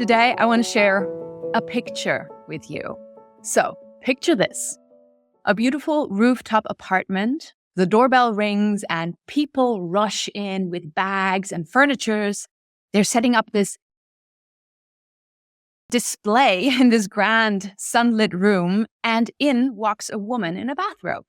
Today, I want to share a picture with you. So, picture this. A beautiful rooftop apartment. The doorbell rings and people rush in with bags and furnitures. They're setting up this display in this grand sunlit room, and in walks a woman in a bathrobe.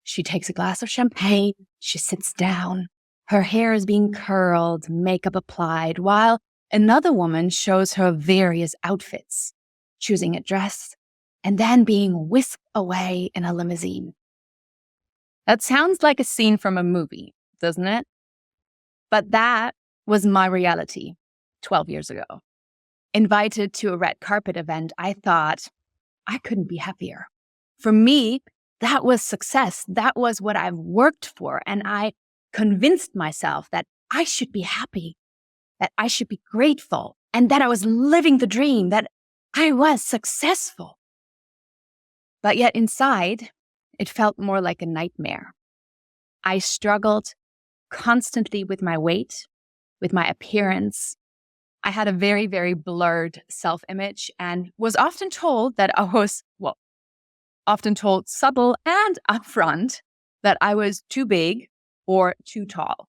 She takes a glass of champagne. She sits down. Her hair is being curled, makeup applied, while another woman shows her various outfits, choosing a dress, and then being whisked away in a limousine. That sounds like a scene from a movie, doesn't it? But that was my reality 12 years ago. Invited to a red carpet event, I thought I couldn't be happier. For me, that was success. That was what I've worked for. And I convinced myself that I should be happy, that I should be grateful, and that I was living the dream, that I was successful. But yet inside, it felt more like a nightmare. I struggled constantly with my weight, with my appearance. I had a very, very blurred self-image and was often told that I was, often told subtle and upfront that I was too big or too tall.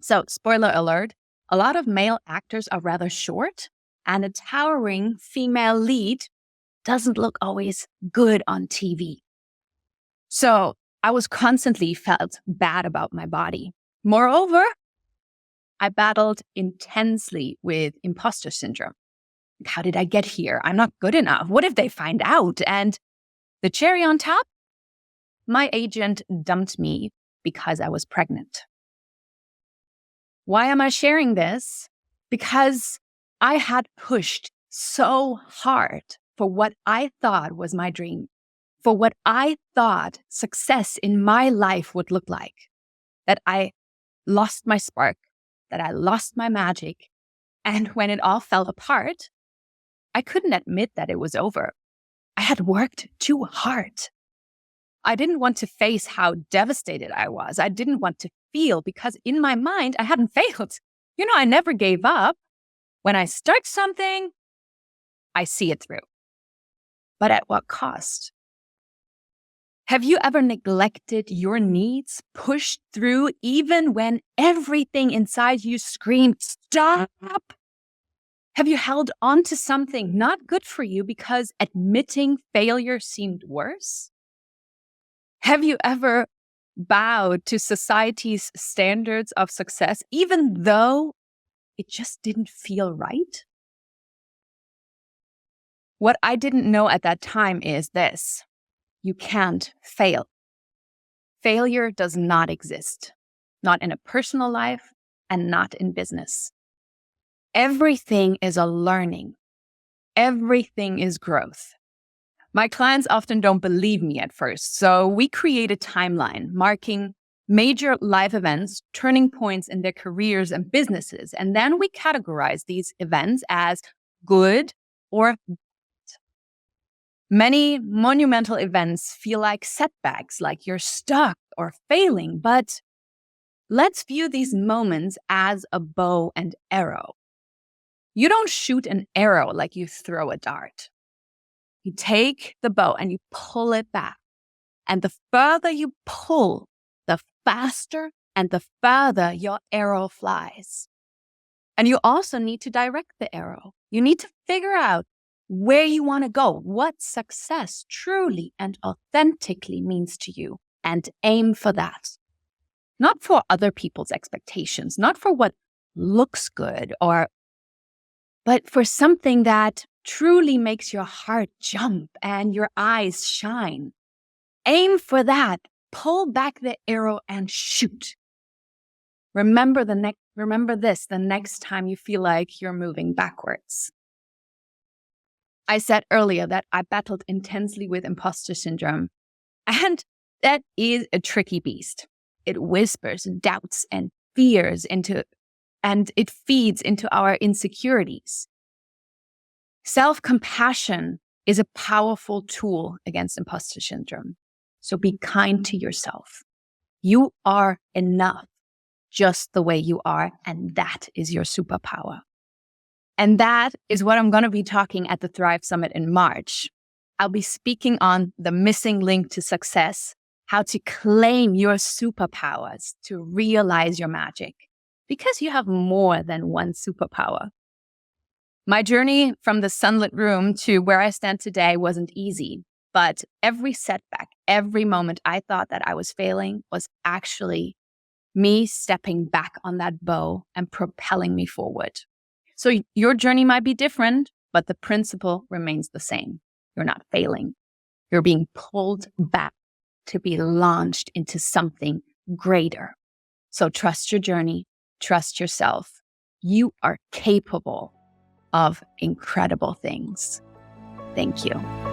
So, spoiler alert, a lot of male actors are rather short, and a towering female lead doesn't look always good on TV. So I was constantly felt bad about my body. Moreover, I battled intensely with imposter syndrome. How did I get here? I'm not good enough. What if they find out? And the cherry on top? My agent dumped me because I was pregnant. Why am I sharing this? Because I had pushed so hard for what I thought was my dream, for what I thought success in my life would look like, that I lost my spark, that I lost my magic. And when it all fell apart, I couldn't admit that it was over. I had worked too hard. I didn't want to face how devastated I was. I didn't want to feel, because in my mind, I hadn't failed. I never gave up. When I start something, I see it through. But at what cost? Have you ever neglected your needs, pushed through even when everything inside you screamed, stop? Have you held on to something not good for you because admitting failure seemed worse? Have you ever bowed to society's standards of success, even though it just didn't feel right? What I didn't know at that time is this: you can't fail. Failure does not exist, not in a personal life and not in business. Everything is a learning. Everything is growth. My clients often don't believe me at first, so we create a timeline marking major life events, turning points in their careers and businesses, and then we categorize these events as good or bad. Many monumental events feel like setbacks, like you're stuck or failing, but let's view these moments as a bow and arrow. You don't shoot an arrow like you throw a dart. You take the bow and you pull it back. And the further you pull, the faster and the further your arrow flies. And you also need to direct the arrow. You need to figure out where you want to go, what success truly and authentically means to you, and aim for that. Not for other people's expectations, not for what looks good, but for something that truly makes your heart jump and your eyes shine. Aim for that. Pull back the arrow and shoot. Remember this the next time you feel like you're moving backwards. I said earlier that I battled intensely with imposter syndrome, and that is a tricky beast. It whispers doubts and fears and it feeds into our insecurities. Self-compassion is a powerful tool against imposter syndrome. So be kind to yourself. You are enough just the way you are, and that is your superpower. And that is what I'm going to be talking at the Thrive Summit in March. I'll be speaking on the missing link to success, how to claim your superpowers to realize your magic, because you have more than one superpower. My journey from the sunlit room to where I stand today wasn't easy, but every setback, every moment I thought that I was failing was actually me stepping back on that bow and propelling me forward. So your journey might be different, but the principle remains the same. You're not failing. You're being pulled back to be launched into something greater. So trust your journey, trust yourself. You are capable of incredible things. Thank you.